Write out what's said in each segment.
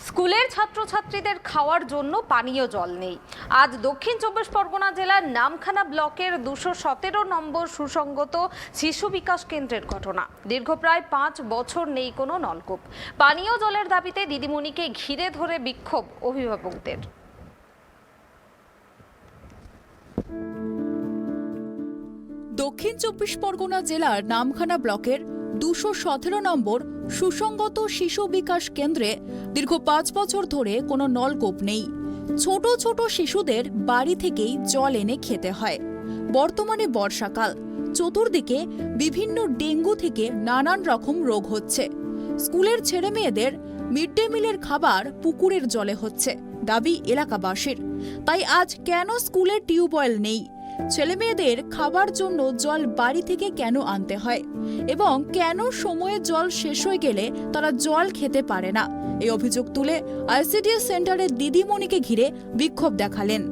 স্কুলের ছাত্রছাত্রীদের খাওয়ার জন্য পানীয় জল নেই। আজ দক্ষিণ চব্বিশ পরগনা জেলার নামখানা ব্লকের 217 নম্বর সুসংগত শিশু বিকাশ কেন্দ্রের ঘটনা। দীর্ঘ প্রায় 5 বছর নেই কোনো নলকূপ। পানীয় জলের দাবিতে দিদিমণিকে ঘিরে ধরে বিক্ষোভ অভিভাবকদের। দক্ষিণ চব্বিশ পরগনা জেলার নামখানা ব্লকের 217 নম্বর সুসংগত শিশু বিকাশ কেন্দ্রে দীর্ঘ 5 বছর ধরে কোনো নলকূপ নেই। ছোট ছোট শিশুদের বাড়ি থেকেই জল এনে খেতে হয়। বর্তমানে বর্ষাকাল, চতুর্দিকে বিভিন্ন ডেঙ্গু থেকে নানান রকম রোগ হচ্ছে। স্কুলের ছেলেমেয়েদের মিড ডে মিলের খাবার পুকুরের জলে হচ্ছে, দাবি এলাকাবাসীর। তাই আজ কেন স্কুলের টিউবওয়েল নেই, ছেলেমেয়েদের খাবার জন্য জল বাড়ি থেকে কেন আনতে হয় এবং কেন সময়ে জল শেষ হয়ে গেলে তারা জল খেতে পারে না, এই অভিযোগ তুলে আইসিডিএস সেন্টারের দিদিমণিকে ঘিরে বিক্ষোভ দেখালেন।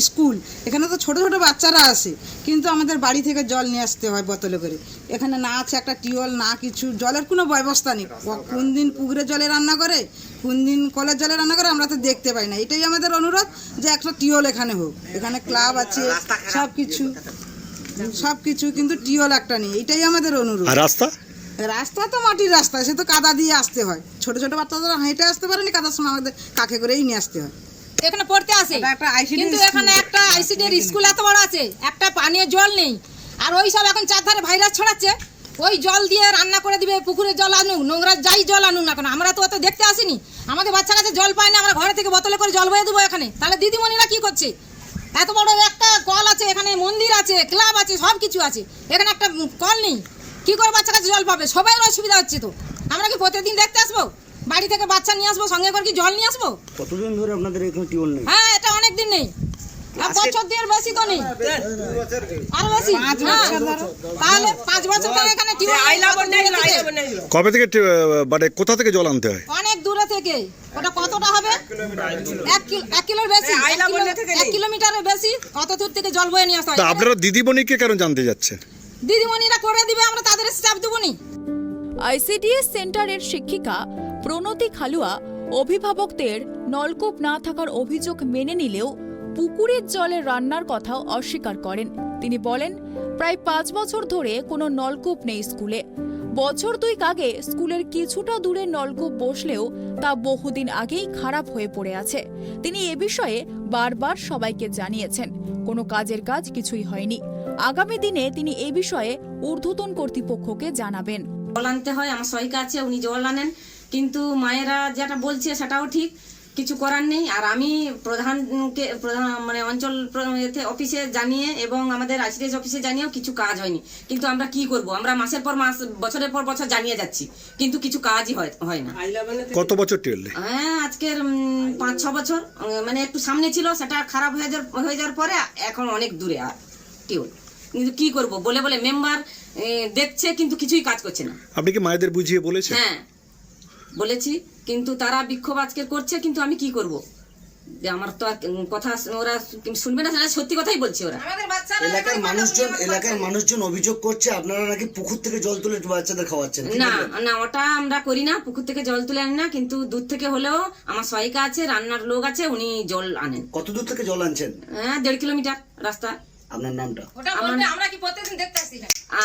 স্কুল এখানে তো ছোট ছোট বাচ্চারা আসে, কিন্তু আমাদের বাড়ি থেকে জল নিয়ে আসতে হয় বোতলে করে। এখানে না আছে একটা টিউবওয়েল, না কিছু, জলের কোনো ব্যবস্থা নেই। কোন দিন পুকুরে জলে রান্না করে, কোন দিন কলের জলে রান্না করে, আমরা তো দেখতে পাই না। এটাই আমাদের অনুরোধ যে একটা টিউবওয়েল এখানে হোক। এখানে ক্লাব আছে, সব কিছু, কিন্তু টিউবওয়েল একটা নেই। এটাই আমাদের অনুরোধ। রাস্তা তো মাটির রাস্তা, সে তো কাদা দিয়ে আসতে হয়। ছোট ছোট বাচ্চারা হেঁটে আসতে পারেনি, কাদার সময় আমাদের কাকে করেই নিয়ে আসতে হয়। এখানে পড়তে আসে, কিন্তু এখানে একটা আইসিডির স্কুল এত বড় আছে, একটা পানীয় জল নেই। আর ওই সব এখন চারধারে ভাইরাস ছড়াচ্ছে, ওই জল দিয়ে রান্না করে দিবে। পুকুরের জল আনুক, নোংরা যাই জল আনুক না কেন, আমরা তো অত দেখতে আসিনি। আমাদের বাচ্চা কাছে জল পায় না, আমরা ঘরে থেকে বোতলে করে জল বয়ে দেবো এখানে। তাহলে দিদিমণিরা কি করছে? এত বড় একটা কল আছে, এখানে মন্দির আছে, ক্লাব আছে, সব কিছু আছে, এখানে একটা কল নেই। কি করে বাচ্চা কাছে জল পাবে? সবাই অসুবিধা হচ্ছে। তো আমরা কি প্রতিদিন দেখতে আসবো? বাড়ি থেকে বাচ্চা নিয়ে আসবো, সঙ্গে করে কি জল নিয়ে আসবো? কতদিন ধরে আপনাদের এখানে টিউবওয়েল নেই? হ্যাঁ, এটা অনেক দিন নেই, বছর দিয়ে বেশি তো নেই, আর বেশি। তাহলে 5 বছর থেকে এখানে কবে থেকে মানে কোথা থেকে জল আনতে হয়? অনেক দূরে থেকে। ওটা কতটা হবে? 1 কিলোর বেশি, 1 কিলোমিটারের বেশি। কত দূর থেকে জল বয়ে নিয়ে আসতে হয়। আপনারা দিদিমণিকে কেন জানতে যাচ্ছেন? দিদিমণিরা করে দিবে, আমরা তাদের চাপ দেবো নি। আইসিডিএস সেন্টারের শিক্ষিকা প্রণতি খালুয়া অভিভাবকদের নলকূপ না থাকার অভিযোগ মেনে নিলেও পুকুরের জলে রান্নার কথাও অস্বীকার করেন। তিনি বলেন, প্রায় 5 বছর ধরে কোনো নলকূপ নেই স্কুলে। বছর 2 আগে স্কুলের কিছুটা দূরে নলকূপ বসলেও তা বহুদিন আগেই খারাপ হয়ে পড়ে আছে। তিনি এ বিষয়ে বারবার সবাইকে জানিয়েছেন, কোনো কাজের কাজ কিছুই হয়নি। আগামী দিনে তিনি এ বিষয়ে ঊর্ধ্বতন কর্তৃপক্ষকে জানাবেন। জল আনতে হয়, আমার সহায়িকা আছে, উনি জল আনেন, কিন্তু মায়েরা যেটা বলছে সেটাও ঠিক, কিছু করার নেই। আর আমি প্রধান মানে অঞ্চল অফিসে জানিয়ে এবং আমাদের আইসিডিএস অফিসে জানিয়েও কিছু কাজ হয়নি। কিন্তু আমরা কি করব? আমরা মাসের পর মাস, বছরের পর বছর জানিয়ে যাচ্ছি, কিন্তু কিছু কাজই হয় না। কত বছর টিউবওয়েল? হ্যাঁ, আজকের 5-6 বছর। মানে একটু সামনে ছিল, সেটা খারাপ হয়ে যাওয়ার পরে এখন অনেক দূরে টিউবওয়েল। কিন্তু কি করব? বলে বলে মেম্বার দেখছে, কিন্তু কিছুই কাজ করছে না। আপনি কি মায়েদের বুঝিয়ে বলেছেন? হ্যাঁ, বলেছি, কিন্তু তারা বিক্ষোভ আজকে করছে। কিন্তু আমি কি করব? যে আমার তো আর কথা ওরা শুনবে না, সত্যি কথাই বলছে ওরা। এলাকার মানুষজন অভিযোগ করছে আপনারা নাকি পুকুর থেকে জল তুলে বাচ্চাদের খাওয়াচ্ছেন। না না, ওটা আমরা করি না, পুকুর থেকে জল তুলে আনি না। কিন্তু দূর থেকে হলেও আমার সহায়িকা আছে, রান্নার লোক আছে, উনি জল আনেন। কত দূর থেকে জল আনছেন? হ্যাঁ, 1.5 কিলোমিটার রাস্তা। আপনার নামটা? আমরা কি প্রতিদিন দেখতে আসি?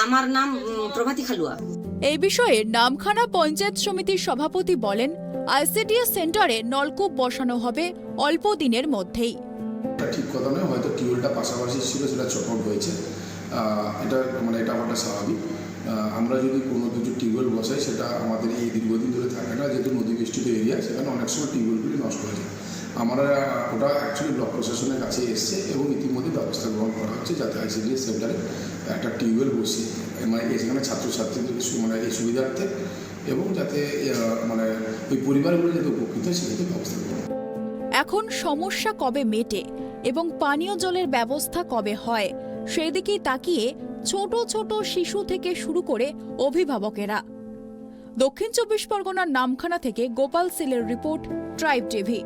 আমার নাম প্রভাতী খালুয়া। এই বিষয়ে নামখানা পঞ্চায়েত সমিতির সভাপতি বলেন, আইসিডিএস সেন্টারে নলকূপ বসানো হবে অল্প দিনের মধ্যেই। ঠিক কথা নয়, হয়তো টিউবওয়েলটা পাশাপাশি ছিল, সেটা চকআউট হয়েছে। এটা আমাদের স্বাভাবিক। আমরা যদি কোনো কিছু টিউবওয়েল বসাই, সেটা আমাদের এই দীর্ঘদিন ধরে থাকে না, যেহেতু নদী বেষ্টিত এরিয়া, সেখানে অনেক সময় টিউবওয়েলগুলি নষ্ট হয়ে যায়। আমরা ওটা অ্যাকচুয়ালি ব্লক প্রশাসনের কাছে এসছে এবং ইতিমধ্যে ব্যবস্থা গ্রহণ করা হচ্ছে, যাতে আইসিডিএস সেন্টারে একটা টিউবওয়েল বসিয়ে মানে এখানে ছাত্রছাত্রীদের মানে এই সুবিধার্থে এবং যাতে মানে ওই পরিবারগুলো যাতে উপকৃত হয়, সেক্ষেত্রে ব্যবস্থা গ্রহণ। এখন সমস্যা কবে মেটে এবং পানীয় জলের ব্যবস্থা কবে হয়, সেদিকেই তাকিয়ে ছোট ছোট শিশু থেকে শুরু করে অভিভাবকেরা। দক্ষিণ চব্বিশ পরগনার নামখানা থেকে গোপাল সিলের রিপোর্ট, ট্রাইব টিভি।